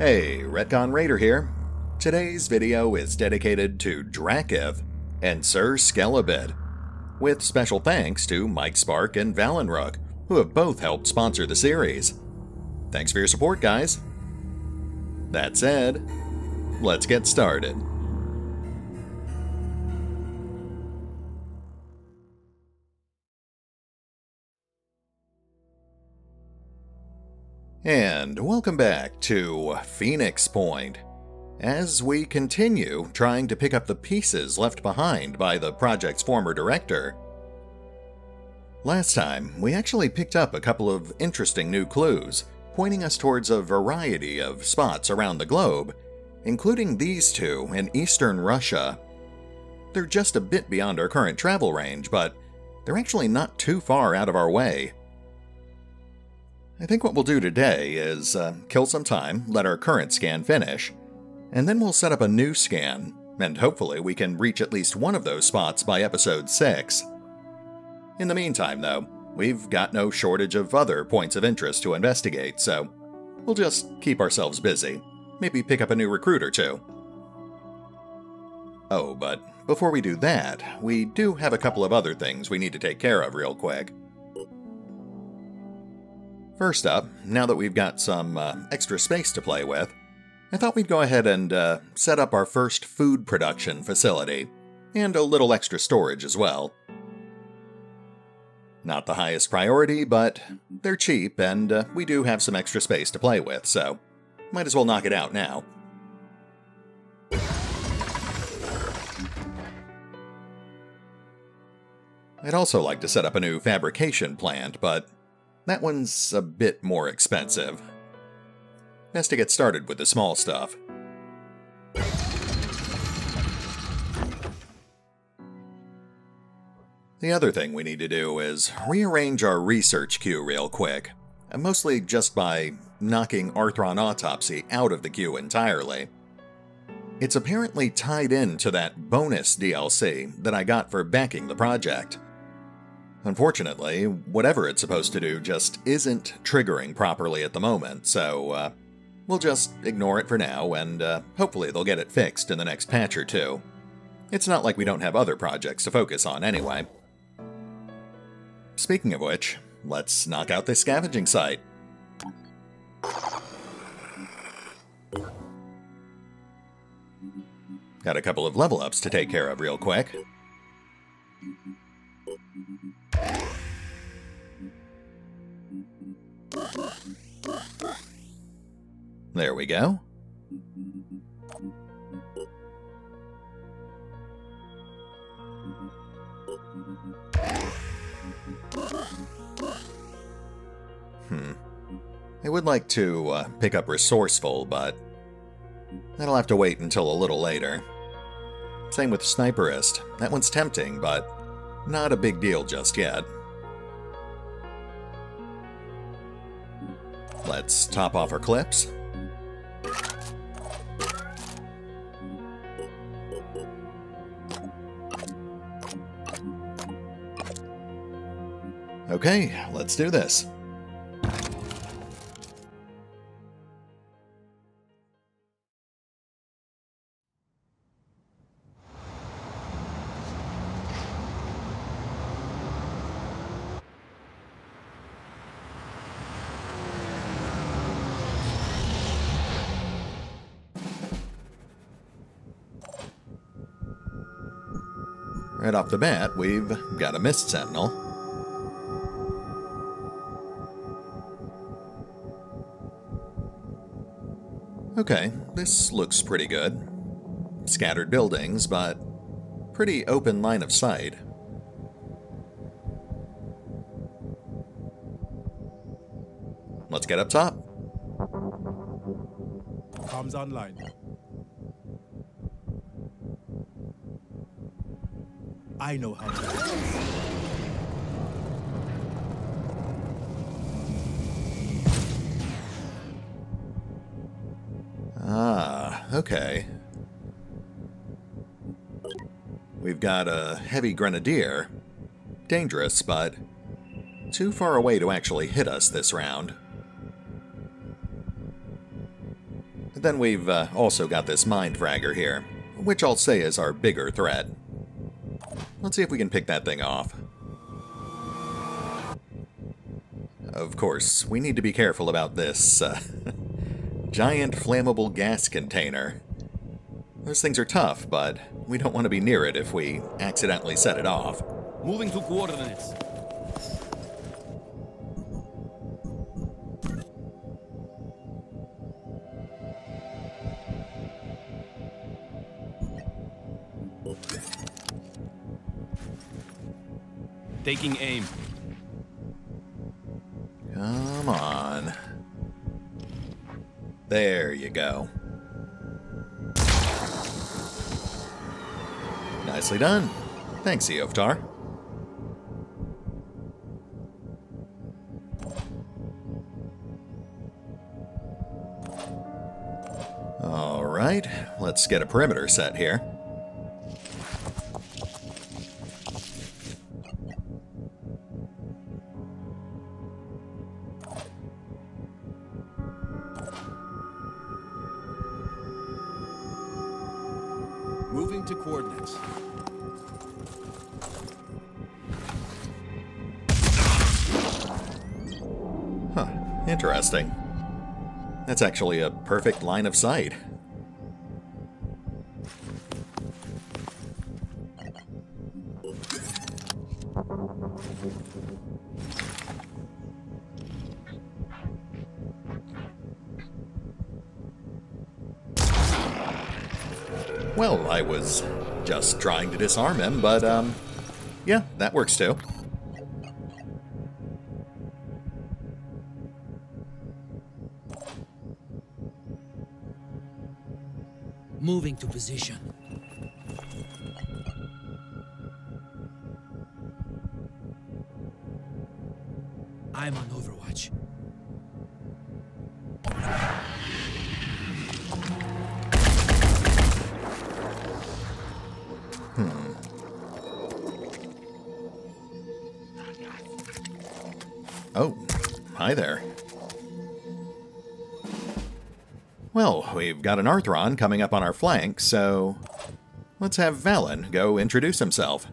Hey, RetconRaider here. Today's video is dedicated to Drakiith and Sir Skelibate, with special thanks to Mike Spark and Valinrook, who have both helped sponsor the series. Thanks for your support, guys. That said, let's get started. And welcome back to Phoenix Point, as we continue trying to pick up the pieces left behind by the project's former director. Last time, we actually picked up a couple of interesting new clues, pointing us towards a variety of spots around the globe, including these two in eastern Russia. They're just a bit beyond our current travel range, but they're actually not too far out of our way. I think what we'll do today is kill some time, let our current scan finish, and then we'll set up a new scan, and hopefully we can reach at least one of those spots by episode 6. In the meantime, though, we've got no shortage of other points of interest to investigate, so we'll just keep ourselves busy. Maybe pick up a new recruit or two. Oh, but before we do that, we do have a couple of other things we need to take care of real quick. First up, now that we've got some extra space to play with, I thought we'd go ahead and set up our first food production facility, and a little extra storage as well. Not the highest priority, but they're cheap, and we do have some extra space to play with, so might as well knock it out now. I'd also like to set up a new fabrication plant, but that one's a bit more expensive. Best to get started with the small stuff. The other thing we need to do is rearrange our research queue real quick, mostly just by knocking Arthron Autopsy out of the queue entirely. It's apparently tied into that bonus DLC that I got for backing the project. Unfortunately, whatever it's supposed to do just isn't triggering properly at the moment, so we'll just ignore it for now, and hopefully they'll get it fixed in the next patch or two. It's not like we don't have other projects to focus on anyway. Speaking of which, let's knock out this scavenging site. Got a couple of level ups to take care of real quick. There we go. I would like to pick up Resourceful, but that'll have to wait until a little later. Same with Sniperist. That one's tempting, but not a big deal just yet. Let's top off our clips. Okay, let's do this. Right off the bat, we've got a Mist Sentinel. Okay, this looks pretty good. Scattered buildings, but pretty open line of sight. Let's get up top. Comms online. I know how to do this. Ah, okay. We've got a heavy grenadier. Dangerous, but too far away to actually hit us this round. Then we've also got this mind fragger here, which I'll say is our bigger threat. Let's see if we can pick that thing off. Of course, we need to be careful about this giant flammable gas container. Those things are tough, but we don't want to be near it if we accidentally set it off. Moving to coordinates. Taking aim. Come on. There you go. Nicely done. Thanks, Eoftar. Alright, let's get a perimeter set here. Moving to coordinates. Huh, interesting. That's actually a perfect line of sight. Well, I was just trying to disarm him, but, yeah, that works too. Moving to position. I'm on Overwatch. Oh, hi there. Well, we've got an Arthron coming up on our flank, so let's have Valen go introduce himself.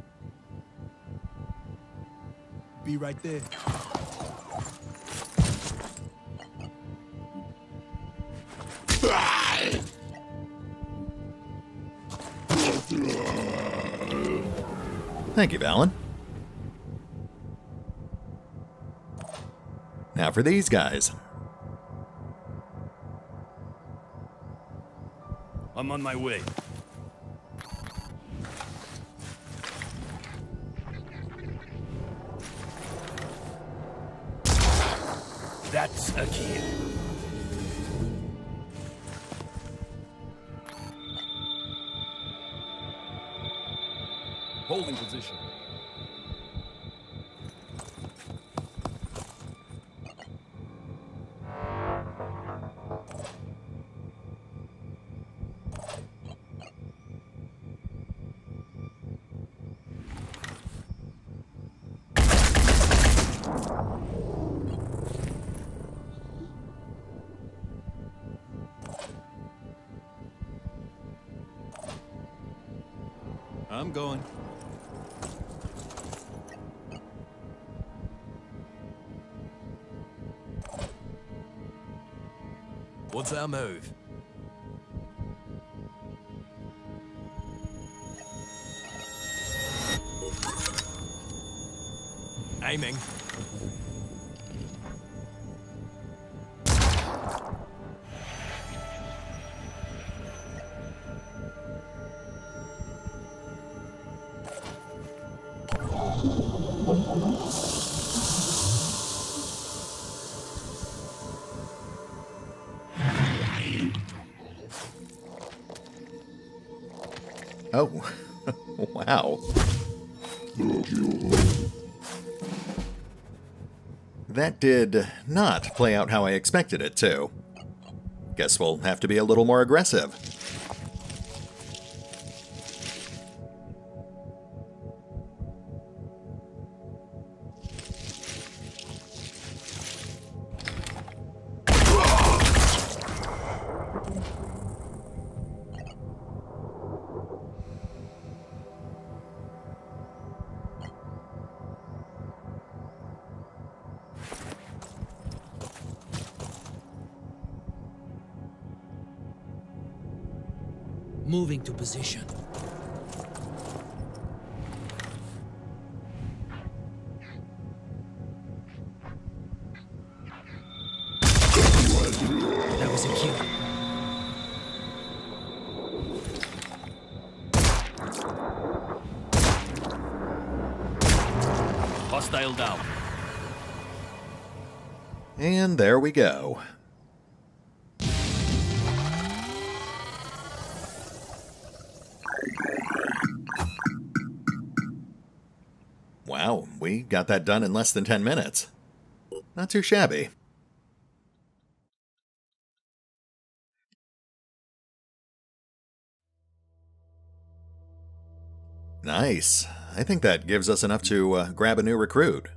Be right there. Thank you, Valen. Now for these guys. I'm on my way. That's a kill. Holding position. I'm going. What's our move? Aiming. Oh, wow. That did not play out how I expected it to. Guess we'll have to be a little more aggressive. Moving to position. That was a kill. Hostile down. And there we go. Wow, we got that done in less than 10 minutes. Not too shabby. Nice. I think that gives us enough to grab a new recruit.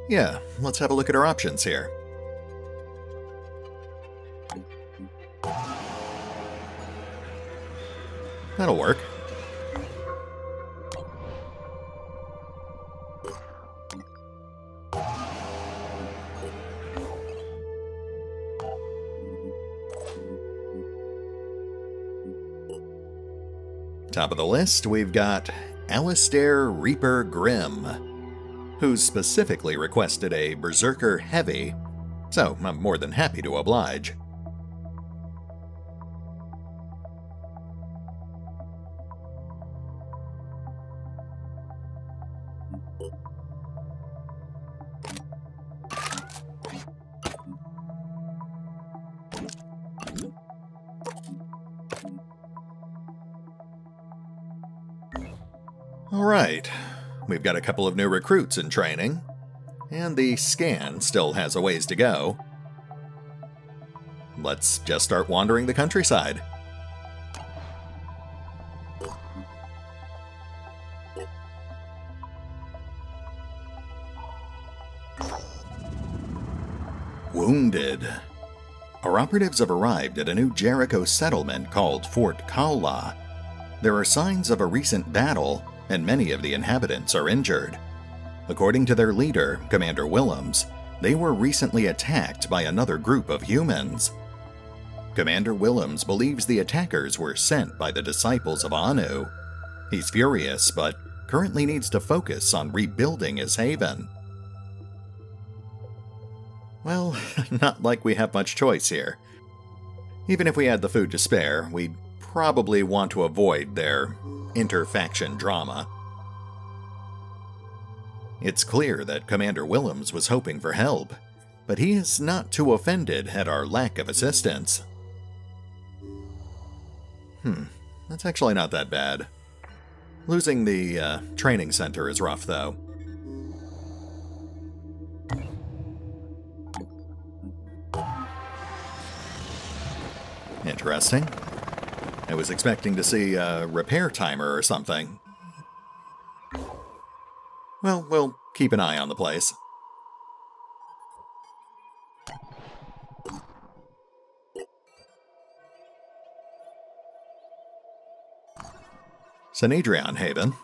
Yeah, let's have a look at our options here. That'll work. Top of the list, we've got Alistair Reaper Grimm, who's specifically requested a Berserker Heavy, so I'm more than happy to oblige. Alright, we've got a couple of new recruits in training, and the scan still has a ways to go. Let's just start wandering the countryside. Wounded. Our operatives have arrived at a new Jericho settlement called Fort Kaula. There are signs of a recent battle, and many of the inhabitants are injured. According to their leader, Commander Willems, they were recently attacked by another group of humans. Commander Willems believes the attackers were sent by the disciples of Anu. He's furious, but currently needs to focus on rebuilding his haven. Well, not like we have much choice here. Even if we had the food to spare, we'd probably want to avoid their inter-faction drama. It's clear that Commander Willems was hoping for help, but he is not too offended at our lack of assistance. That's actually not that bad. Losing the training center is rough, though. Interesting. I was expecting to see a repair timer or something. Well, we'll keep an eye on the place. Sanedrion Haven.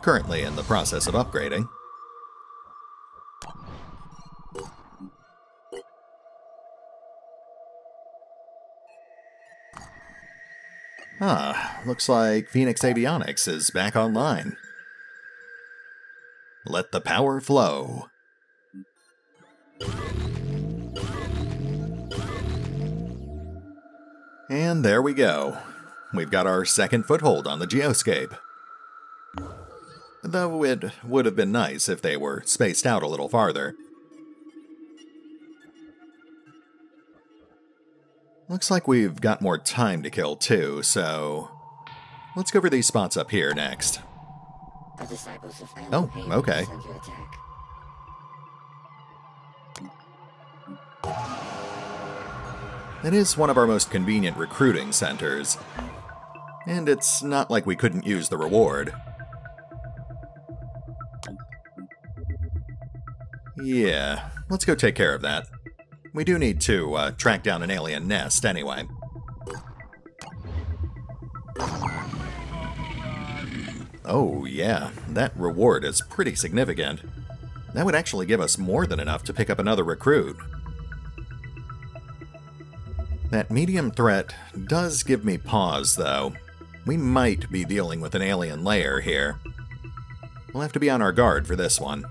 Currently in the process of upgrading. Looks like Phoenix Avionics is back online. Let the power flow. And there we go. We've got our second foothold on the geoscape. Though it would have been nice if they were spaced out a little farther. Looks like we've got more time to kill too, so let's go over these spots up here next. Oh, okay. It is one of our most convenient recruiting centers, and it's not like we couldn't use the reward. Yeah, let's go take care of that. We do need to track down an alien nest anyway. Oh yeah, that reward is pretty significant. That would actually give us more than enough to pick up another recruit. That medium threat does give me pause, though. We might be dealing with an alien lair here. We'll have to be on our guard for this one.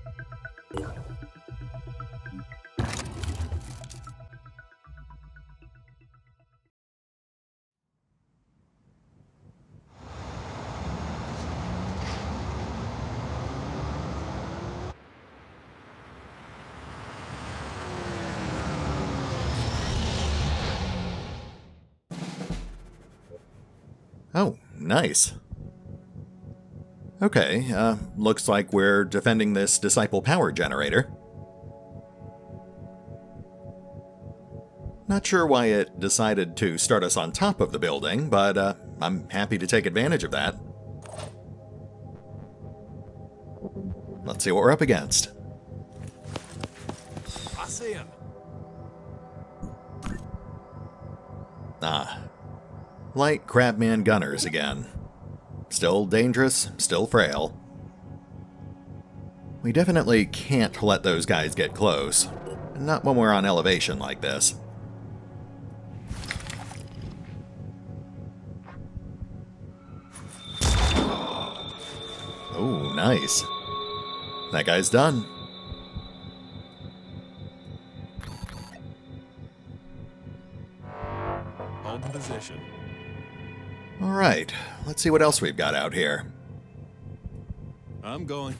Oh, nice. Okay, looks like we're defending this Disciple power generator. Not sure why it decided to start us on top of the building, but I'm happy to take advantage of that. Let's see what we're up against. I see him. Ah. Light Crabman Gunners again. Still dangerous, still frail. We definitely can't let those guys get close. Not when we're on elevation like this. Oh, nice. That guy's done. Hold position. Alright, let's see what else we've got out here. I'm going.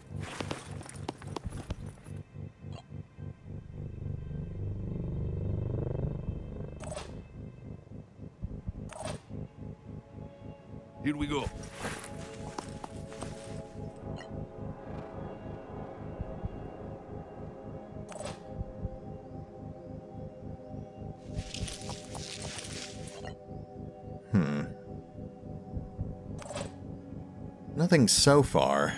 Here we go. Nothing so far.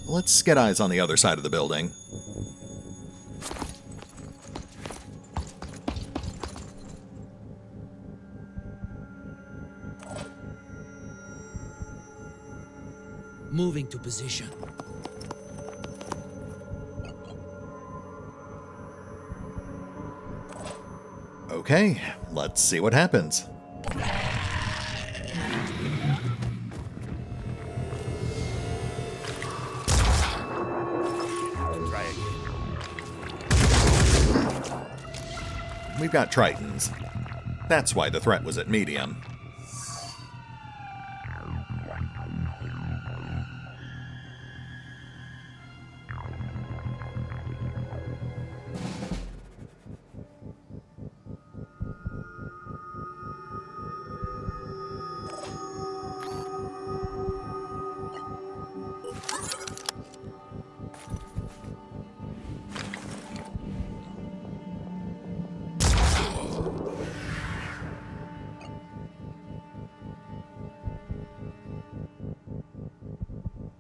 Let's get eyes on the other side of the building. Moving to position. Okay, let's see what happens. We've got Tritons. That's why the threat was at medium.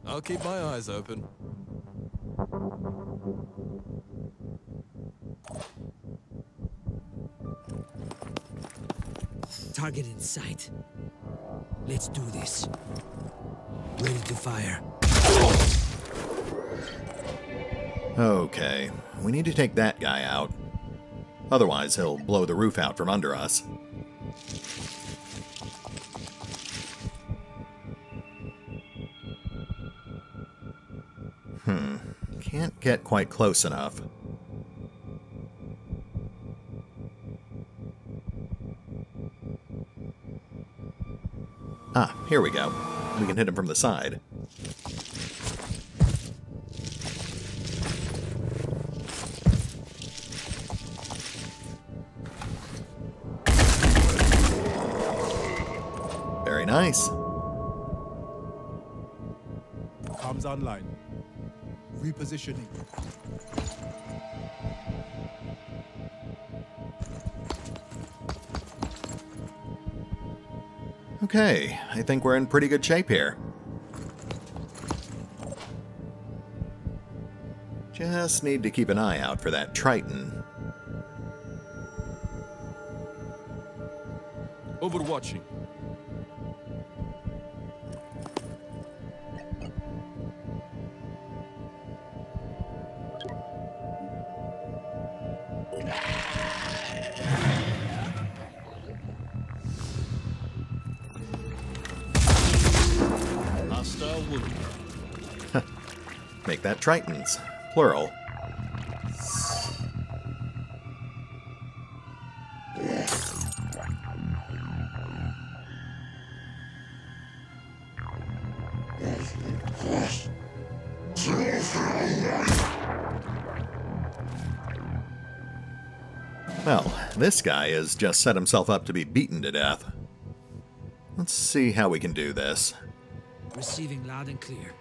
I'll keep my eyes open. Target in sight. Let's do this. Ready to fire. Okay, we need to take that guy out. Otherwise, he'll blow the roof out from under us. Can't get quite close enough. Ah, here we go. We can hit him from the side. Very nice. Comms online. Repositioning. Okay, I think we're in pretty good shape here. Just need to keep an eye out for that Triton. Overwatching. fully. Make that Tritons. Plural. Well, this guy has just set himself up to be beaten to death. Let's see how we can do this. Receiving loud and clear.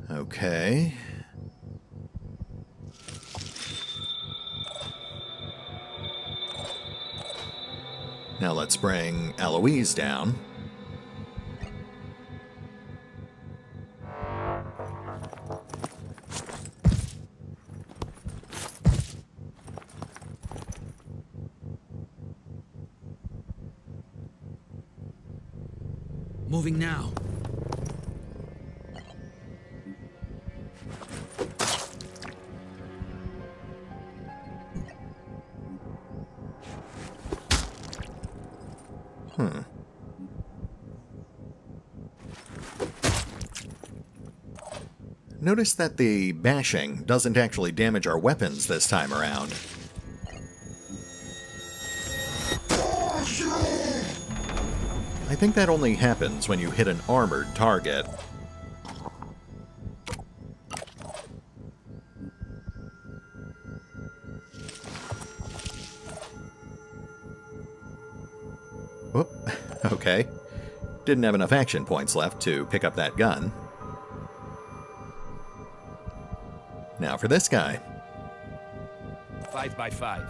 Okay. Now let's bring Alois down. Moving now. Notice that the bashing doesn't actually damage our weapons this time around. I think that only happens when you hit an armored target. Whoop. Okay. Didn't have enough action points left to pick up that gun. Now for this guy. 5 by 5.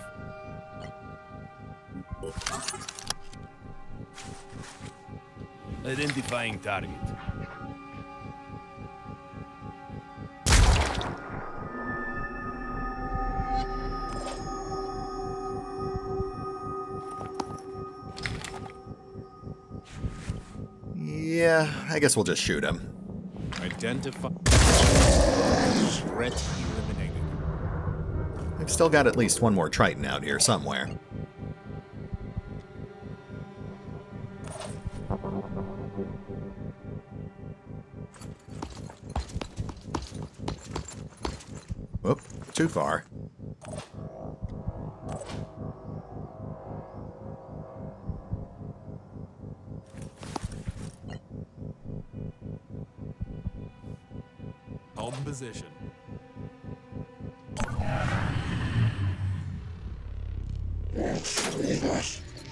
Identifying target. Yeah, I guess we'll just shoot him. Identify. Threat eliminated. I've still got at least one more Triton out here somewhere. Whoop, too far. Hold position.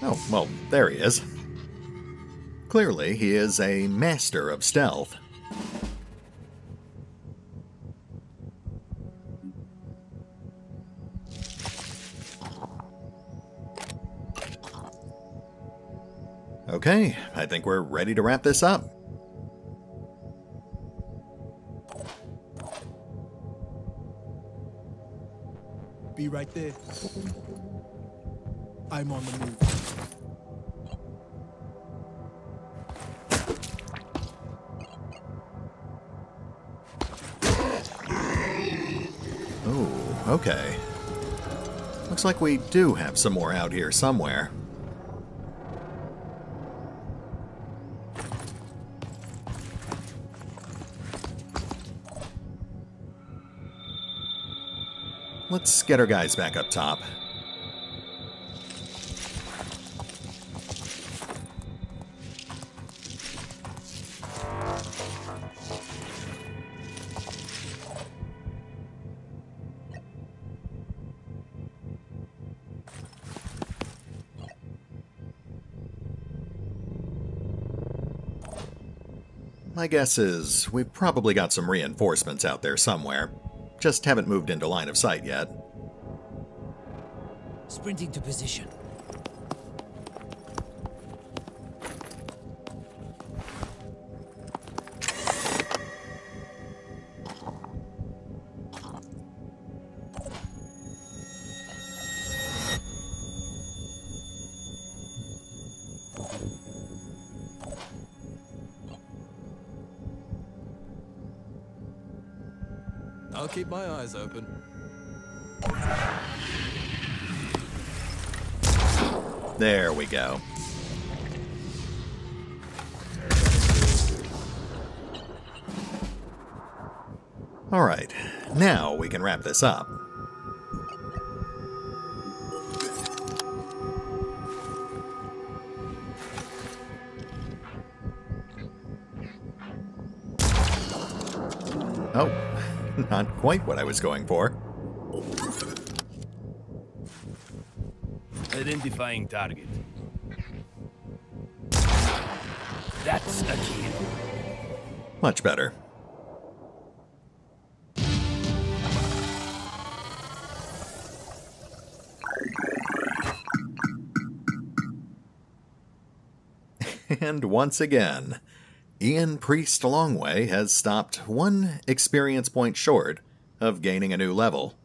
Oh, well, there he is. Clearly, he is a master of stealth. Okay, I think we're ready to wrap this up. Be right there. I'm on the move. Oh, okay. Looks like we do have some more out here somewhere. Let's get our guys back up top. My guess is we've probably got some reinforcements out there somewhere. Just haven't moved into line of sight yet. Sprinting to position. I'll keep my eyes open. There we go. Alright, now we can wrap this up. Oh, not quite what I was going for. Identifying target. That's a kill. Much better. And once again, Ian Priest Longway has stopped one experience point short of gaining a new level.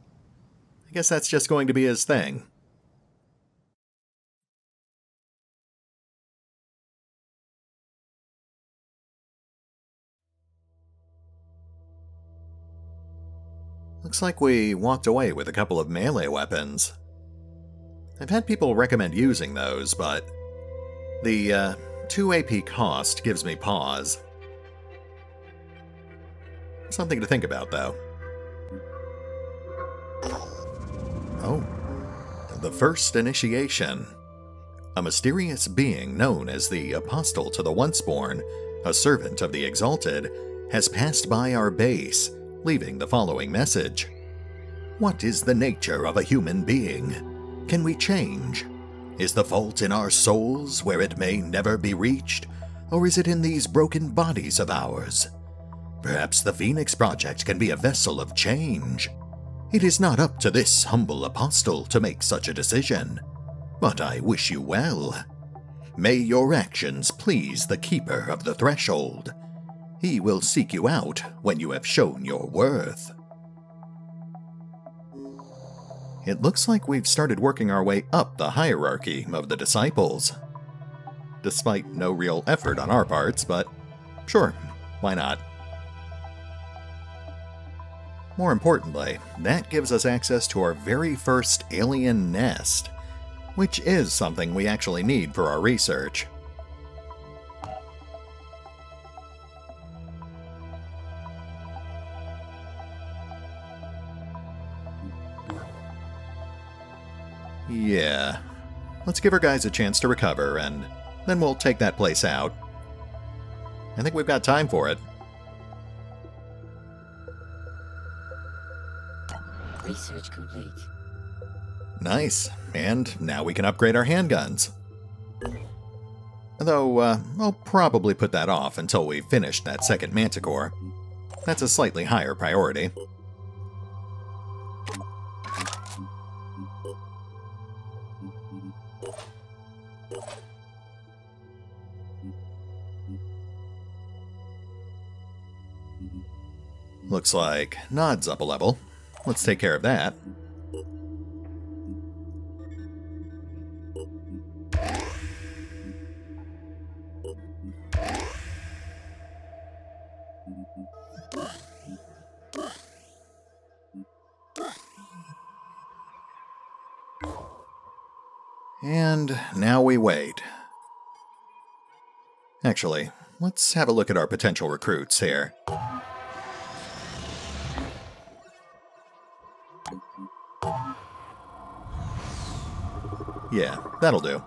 I guess that's just going to be his thing. Looks like we walked away with a couple of melee weapons. I've had people recommend using those, but the 2 AP cost gives me pause. Something to think about, though. Oh, the first initiation. A mysterious being known as the Apostle to the Onceborn, a servant of the Exalted, has passed by our base, leaving the following message. What is the nature of a human being? Can we change? Is the fault in our souls where it may never be reached? Or is it in these broken bodies of ours? Perhaps the Phoenix Project can be a vessel of change. It is not up to this humble apostle to make such a decision, but I wish you well. May your actions please the Keeper of the Threshold. He will seek you out when you have shown your worth. It looks like we've started working our way up the hierarchy of the disciples. Despite no real effort on our parts, but sure, why not? More importantly, that gives us access to our very first alien nest, which is something we actually need for our research. Yeah, let's give our guys a chance to recover, and then we'll take that place out. I think we've got time for it. Research complete. Nice, and now we can upgrade our handguns. Though, I'll probably put that off until we've finished that second manticore. That's a slightly higher priority. Looks like Nod's up a level. Let's take care of that. And now we wait. Actually, let's have a look at our potential recruits here. Yeah, that'll do.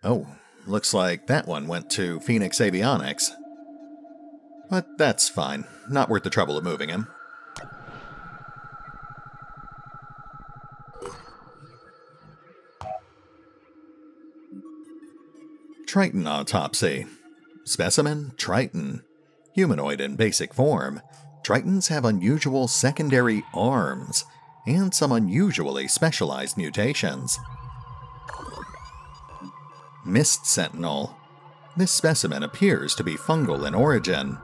Oh, looks like that one went to Phoenix Avionics. But that's fine. Not worth the trouble of moving him. Triton autopsy. Specimen Triton. Humanoid in basic form, Tritons have unusual secondary arms and some unusually specialized mutations. Mist Sentinel. This specimen appears to be fungal in origin.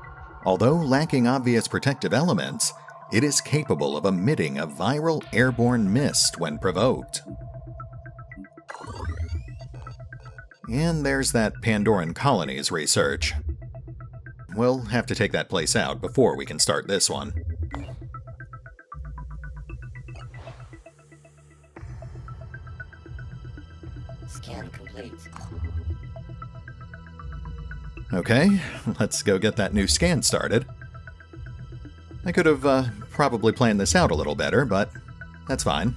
Although lacking obvious protective elements, it is capable of emitting a viral airborne mist when provoked. And there's that Pandoran colonies research. We'll have to take that place out before we can start this one. Scan complete. Okay, let's go get that new scan started. I could have probably planned this out a little better, but that's fine.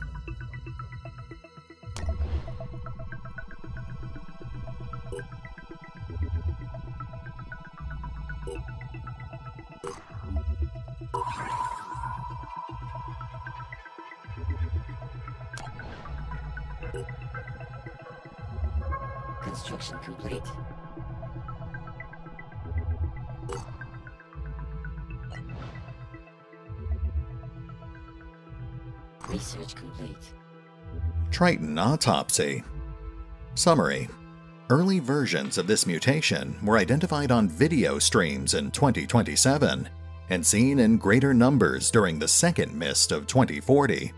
Construction complete. Research complete. Triton autopsy. Summary. Early versions of this mutation were identified on video streams in 2027 and seen in greater numbers during the second mist of 2040.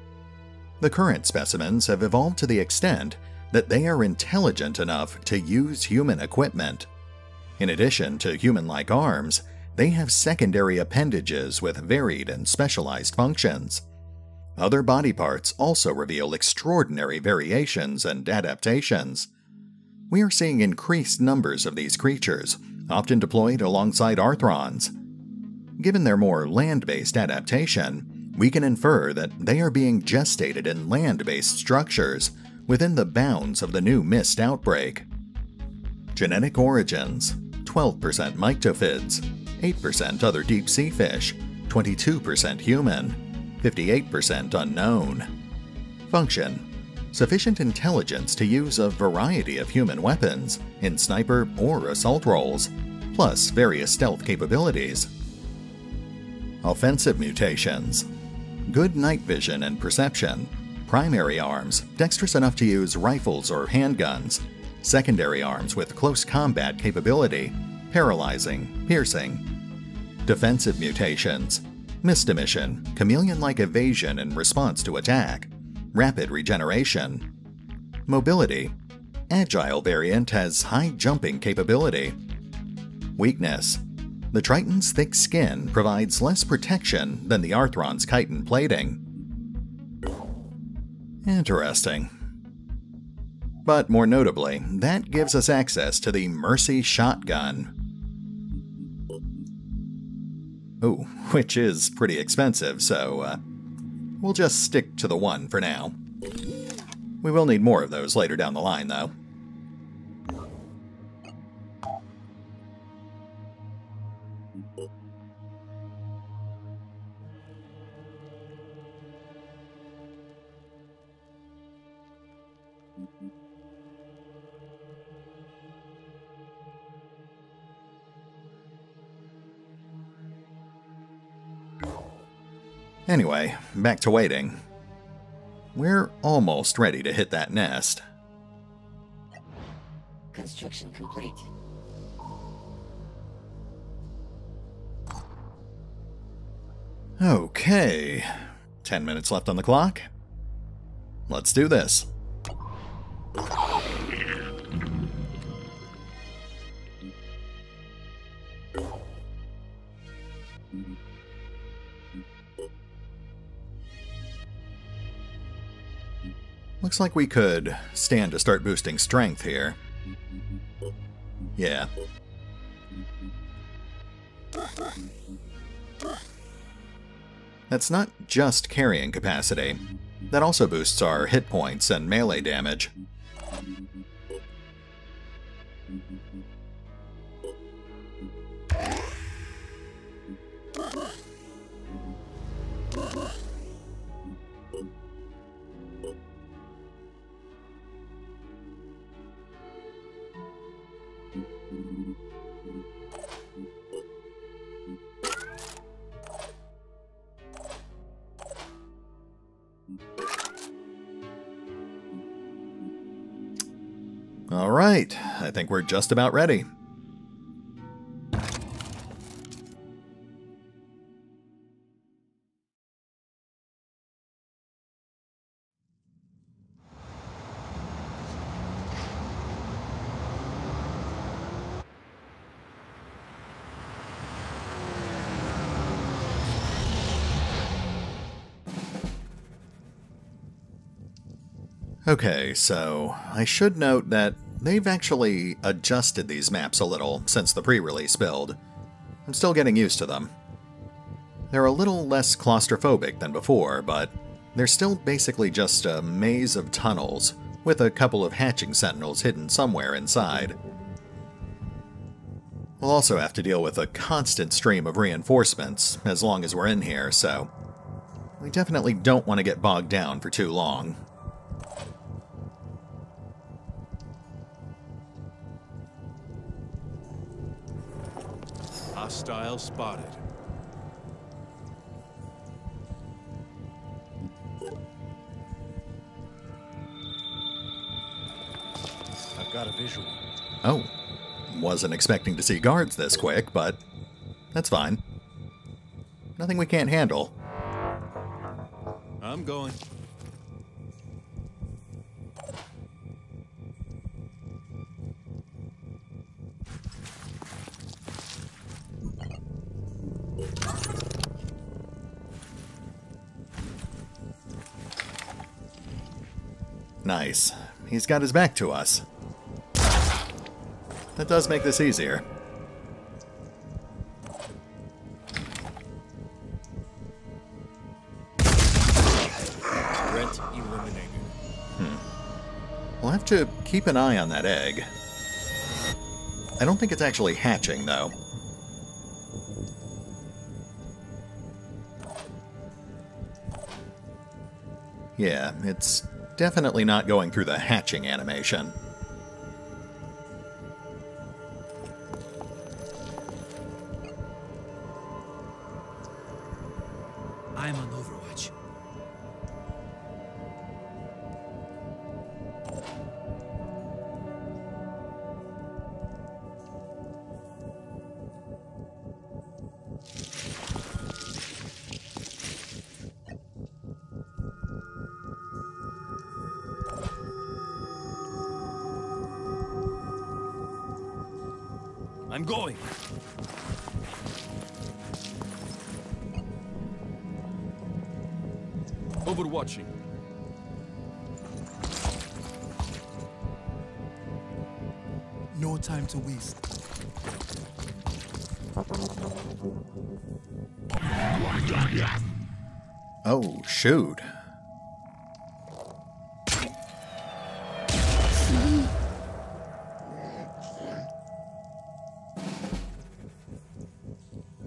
The current specimens have evolved to the extent that they are intelligent enough to use human equipment. In addition to human-like arms, they have secondary appendages with varied and specialized functions. Other body parts also reveal extraordinary variations and adaptations. We are seeing increased numbers of these creatures, often deployed alongside Arthrons. Given their more land-based adaptation, we can infer that they are being gestated in land-based structures within the bounds of the new mist outbreak. Genetic origins: 12% myctophids, 8% other deep-sea fish, 22% human, 58% unknown. Function: sufficient intelligence to use a variety of human weapons in sniper or assault roles, plus various stealth capabilities. Offensive mutations: good night vision and perception, primary arms dexterous enough to use rifles or handguns, secondary arms with close combat capability, paralyzing, piercing. Defensive mutations: mist emission, chameleon-like evasion in response to attack, rapid regeneration. Mobility: agile variant has high jumping capability. Weakness: the Triton's thick skin provides less protection than the Arthron's chitin plating. Interesting. But more notably, that gives us access to the Mercy shotgun. Ooh, which is pretty expensive, so we'll just stick to the one for now. We will need more of those later down the line, though. Anyway, back to waiting. We're almost ready to hit that nest. Construction complete. Okay, 10 minutes left on the clock. Let's do this. Looks like we could stand to start boosting strength here. Yeah. That's not just carrying capacity. That also boosts our hit points and melee damage. All right, I think we're just about ready. Okay, so I should note that they've actually adjusted these maps a little since the pre-release build. I'm still getting used to them. They're a little less claustrophobic than before, but they're still basically just a maze of tunnels, with a couple of hatching sentinels hidden somewhere inside. We'll also have to deal with a constant stream of reinforcements as long as we're in here, so we definitely don't want to get bogged down for too long. Hostile spotted. I've got a visual. Oh, wasn't expecting to see guards this quick, but that's fine. Nothing we can't handle. I'm going. Nice. He's got his back to us. That does make this easier. Threat eliminated. We'll have to keep an eye on that egg. I don't think it's actually hatching, though. Yeah, it's definitely not going through the hatching animation. I'm on Overwatch. I'm going. Overwatching. No time to waste. Oh, shoot.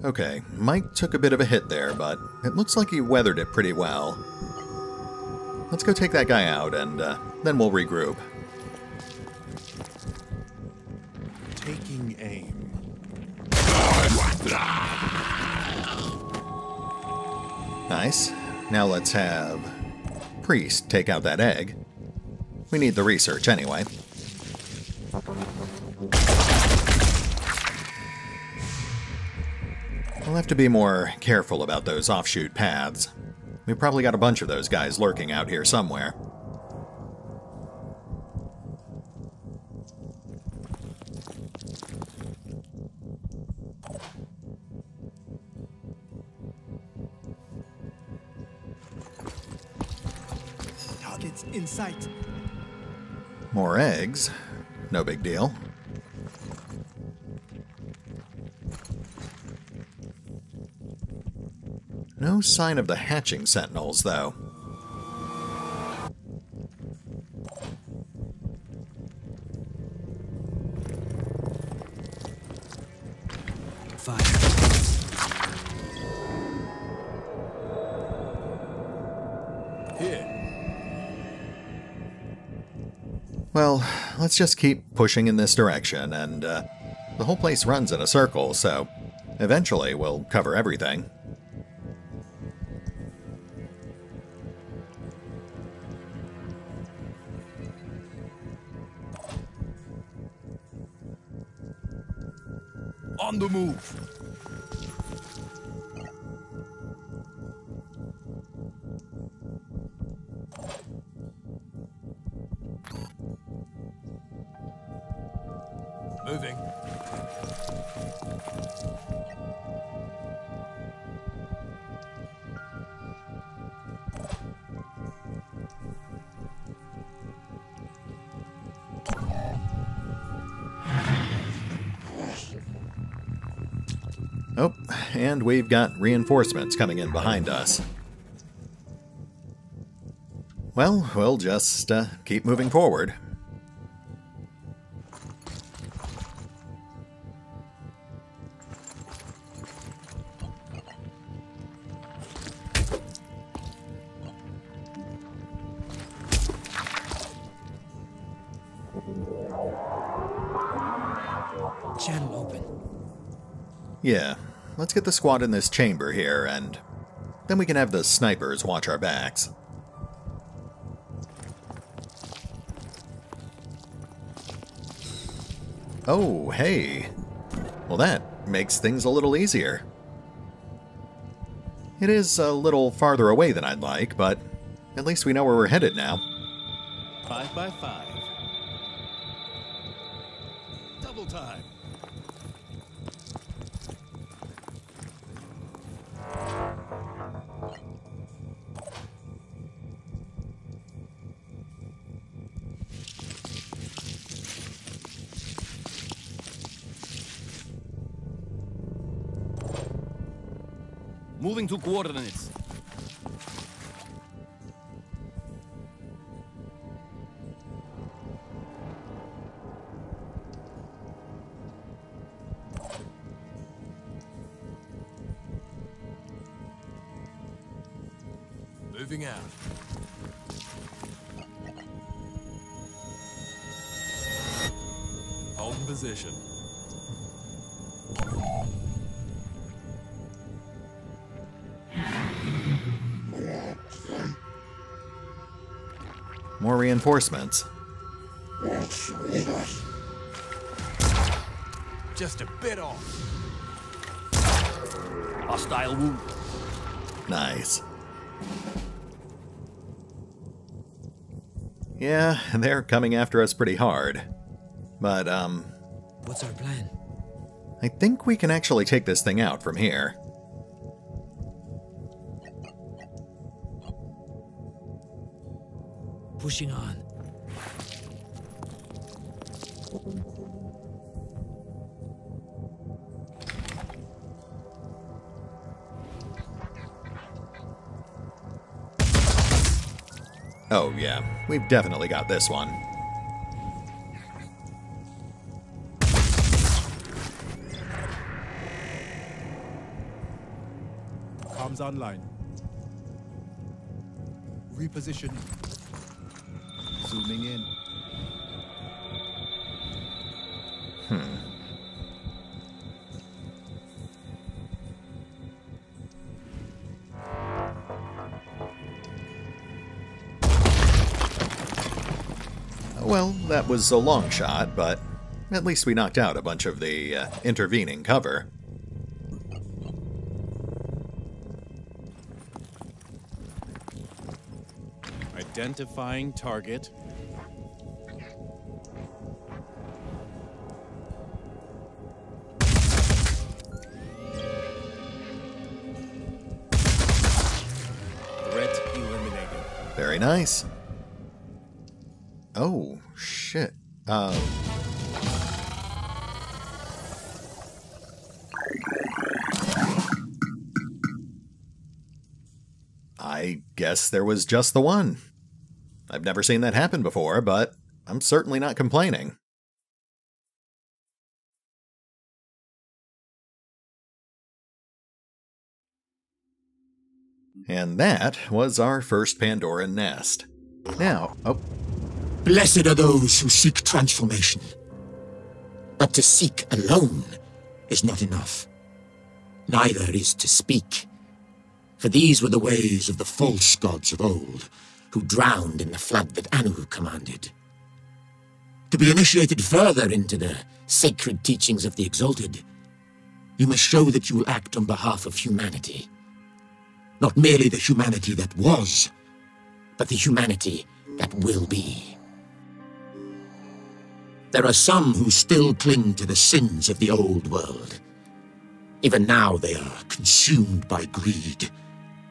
Okay, Mike took a bit of a hit there, but it looks like he weathered it pretty well. Let's go take that guy out, and then we'll regroup. Taking aim. Nice. Now let's have Priest take out that egg. We need the research anyway. We'll have to be more careful about those offshoot paths. We've probably got a bunch of those guys lurking out here somewhere. Targets in sight. More eggs. No big deal. No sign of the hatching sentinels, though. Fire. Here. Well, let's just keep pushing in this direction, and the whole place runs in a circle, so eventually we'll cover everything. On the move. Moving. Oh, and we've got reinforcements coming in behind us. Well, we'll just keep moving forward. Channel open. Yeah, let's get the squad in this chamber here, and then we can have the snipers watch our backs. Oh, hey. Well, that makes things a little easier. It is a little farther away than I'd like, but at least we know where we're headed now. 5 by 5. Double time. Moving to coordinates. Moving out. Hold in position. More reinforcements. Just a bit off. Hostile wound. Nice. Yeah, they're coming after us pretty hard. But, What's our plan? I think we can actually take this thing out from here. Pushing on. Oh yeah, we've definitely got this one. Comms online. Reposition. Zooming in. Well, that was a long shot, but at least we knocked out a bunch of the intervening cover. Identifying target. Threat eliminated. Very nice. Oh, shit. I guess there was just the one. I've never seen that happen before, but I'm certainly not complaining. And that was our first Pandoran nest. Now, Blessed are those who seek transformation. But to seek alone is not enough. Neither is to speak. For these were the ways of the false gods of old, who drowned in the flood that Anu commanded. To be initiated further into the sacred teachings of the Exalted, you must show that you will act on behalf of humanity. Not merely the humanity that was, but the humanity that will be. There are some who still cling to the sins of the old world. Even now they are consumed by greed,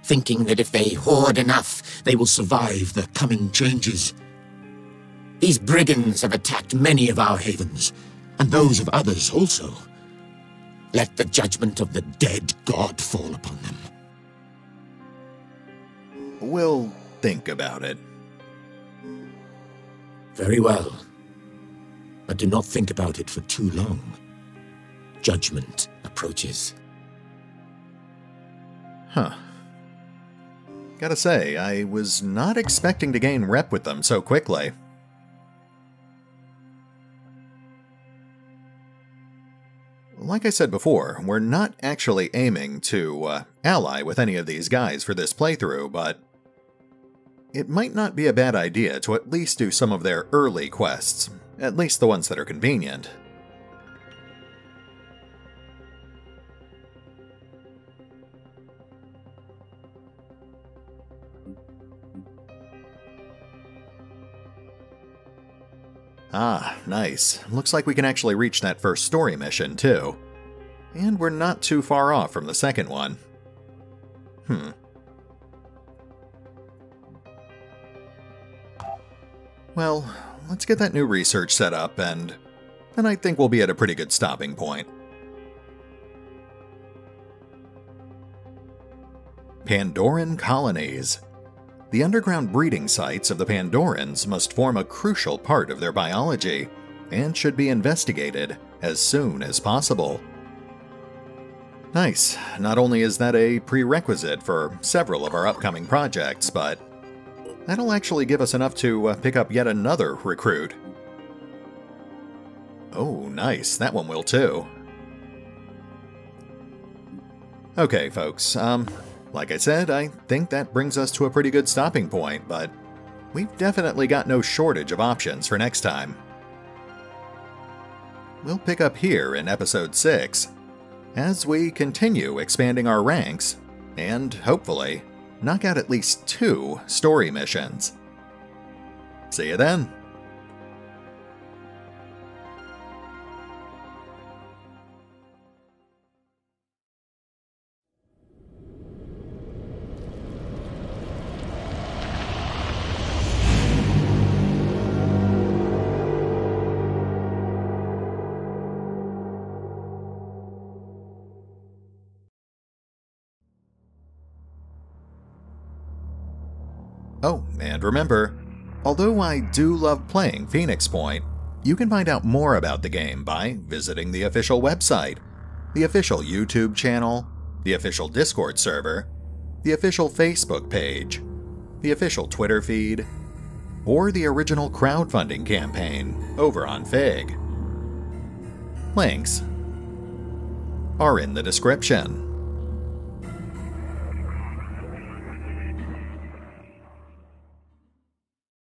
thinking that if they hoard enough, they will survive the coming changes. These brigands have attacked many of our havens, and those of others also. Let the judgment of the dead god fall upon them. We'll think about it. Very well. But do not think about it for too long. Judgment approaches. Huh. Gotta say, I was not expecting to gain rep with them so quickly. Like I said before, we're not actually aiming to ally with any of these guys for this playthrough, but it might not be a bad idea to at least do some of their early quests, at least the ones that are convenient. Ah, nice. Looks like we can actually reach that first story mission, too. And we're not too far off from the second one. Well, let's get that new research set up, and then I think we'll be at a pretty good stopping point. Pandoran colonies. The underground breeding sites of the Pandorans must form a crucial part of their biology, and should be investigated as soon as possible. Nice. Not only is that a prerequisite for several of our upcoming projects, but that'll actually give us enough to pick up yet another recruit. Oh, nice. That one will too. Okay, folks. Like I said, I think that brings us to a pretty good stopping point, but we've definitely got no shortage of options for next time. We'll pick up here in Episode 6, as we continue expanding our ranks, and, hopefully, knock out at least 2 story missions. See you then! Oh, and remember, although I do love playing Phoenix Point, you can find out more about the game by visiting the official website, the official YouTube channel, the official Discord server, the official Facebook page, the official Twitter feed, or the original crowdfunding campaign over on Fig. Links are in the description.